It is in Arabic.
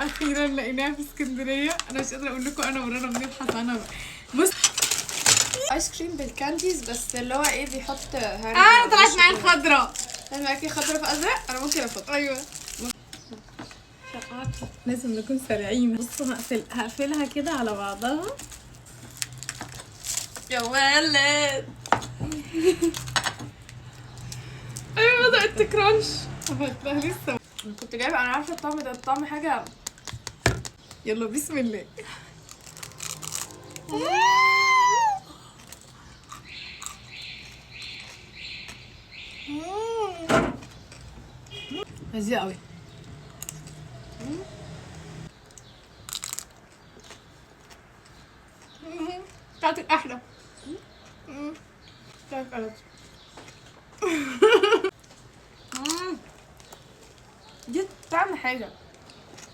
اخيرا لقيناها في اسكندريه. انا مش قادره اقول لكم انا ورانا بنبحث عنها بقى. بص ايس كريم بالكانديز، بس اللي هو ايه بيحط انا طلعت معايا الخضراء. انا معاكي خضرا في ازرق، انا ممكن اخد. ايوه لازم نكون سريعين. بصوا هقفلها كده على بعضها. يا ولد ايوه بدأت تكرانش. لسه كنت جايبه، انا عارفه الطعم ده طعم حاجه. يلا بسم الله. لذيذة قوي. بتاعتك احلى. بتاعت قلت. دي طعم حاجه.